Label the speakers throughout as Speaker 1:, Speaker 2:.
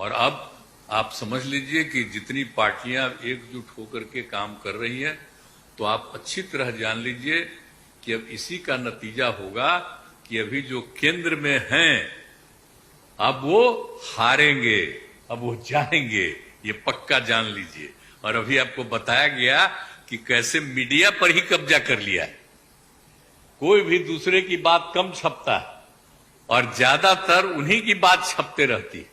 Speaker 1: और अब आप समझ लीजिए कि जितनी पार्टियां एकजुट होकर के काम कर रही हैं, तो आप अच्छी तरह जान लीजिए कि अब इसी का नतीजा होगा कि अभी जो केंद्र में हैं अब वो हारेंगे, अब वो जाएंगे, ये पक्का जान लीजिए। और अभी आपको बताया गया कि कैसे मीडिया पर ही कब्जा कर लिया है, कोई भी दूसरे की बात कम छपता है और ज्यादातर उन्हीं की बात छपते रहती है।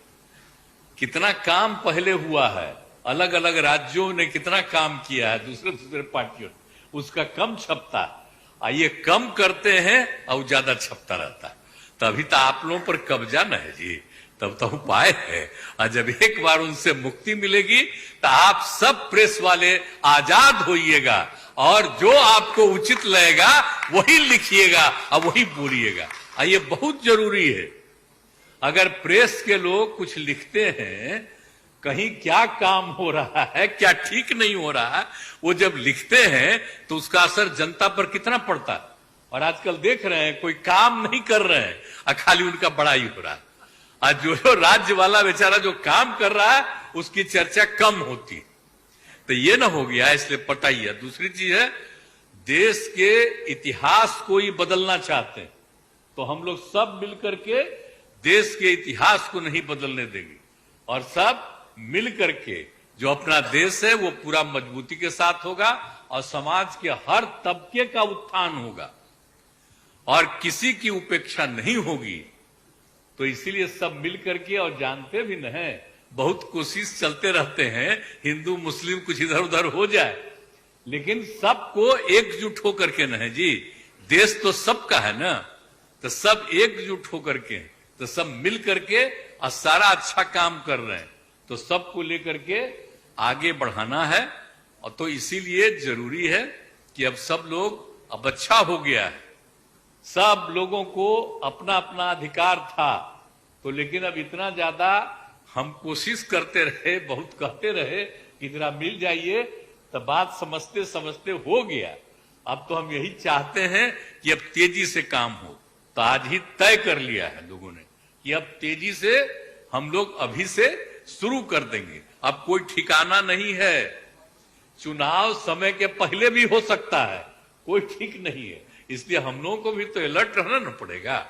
Speaker 1: कितना काम पहले हुआ है, अलग अलग राज्यों ने कितना काम किया है दूसरे दूसरे पार्टियों ने, उसका कम छपता है। ये कम करते हैं और ज्यादा छपता रहता है, तभी तो आप लोगों पर कब्जा न है जी, तब तो उपाय है। और जब एक बार उनसे मुक्ति मिलेगी तो आप सब प्रेस वाले आजाद होइएगा और जो आपको उचित लगेगा वही लिखिएगा और वही बोलिएगा। ये बहुत जरूरी है। अगर प्रेस के लोग कुछ लिखते हैं, कहीं क्या काम हो रहा है, क्या ठीक नहीं हो रहा है, वो जब लिखते हैं तो उसका असर जनता पर कितना पड़ता है। और आजकल देख रहे हैं कोई काम नहीं कर रहे हैं और खाली उनका बड़ाई हो रहा है। आज जो राज्य वाला बेचारा जो काम कर रहा है उसकी चर्चा कम होती है। तो ये ना हो गया, इसलिए पटाइए। दूसरी चीज है, देश के इतिहास को ही बदलना चाहते हैं तो हम लोग सब मिलकर के देश के इतिहास को नहीं बदलने देंगे और सब मिल करके जो अपना देश है वो पूरा मजबूती के साथ होगा और समाज के हर तबके का उत्थान होगा और किसी की उपेक्षा नहीं होगी। तो इसीलिए सब मिल करके, और जानते भी न हैं, बहुत कोशिश चलते रहते हैं हिंदू मुस्लिम कुछ इधर उधर हो जाए, लेकिन सबको एकजुट होकर के न है जी, देश तो सबका है ना, तो सब एकजुट होकर के, तो सब मिल करके और सारा अच्छा काम कर रहे हैं, तो सबको लेकर के आगे बढ़ाना है। और तो इसीलिए जरूरी है कि अब सब लोग, अब अच्छा हो गया है, सब लोगों को अपना अपना अधिकार था, तो लेकिन अब इतना ज्यादा हम कोशिश करते रहे, बहुत कहते रहे कि जरा मिल जाइए, तो बात समझते समझते हो गया। अब तो हम यही चाहते हैं कि अब तेजी से काम हो। तो आज ही तय कर लिया है लोगों ने कि अब तेजी से हम लोग अभी से शुरू कर देंगे। अब कोई ठिकाना नहीं है, चुनाव समय के पहले भी हो सकता है, कोई ठीक नहीं है। इसलिए हम लोगों को भी तो अलर्ट रहना न पड़ेगा।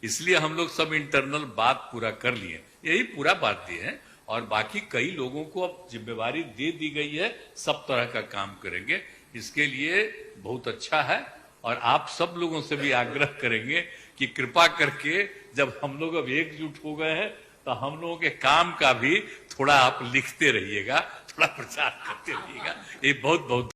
Speaker 1: इसलिए हम लोग सब इंटरनल बात पूरा कर लिए, यही पूरा बात दिए हैं। और बाकी कई लोगों को अब जिम्मेवारी दे दी गई है, सब तरह का काम करेंगे। इसके लिए बहुत अच्छा है और आप सब लोगों से भी आग्रह करेंगे कि कृपा करके जब हम लोग अब एकजुट हो गए हैं तो हम लोगों के काम का भी थोड़ा आप लिखते रहिएगा, थोड़ा प्रचार करते रहिएगा। ये बहुत बहुत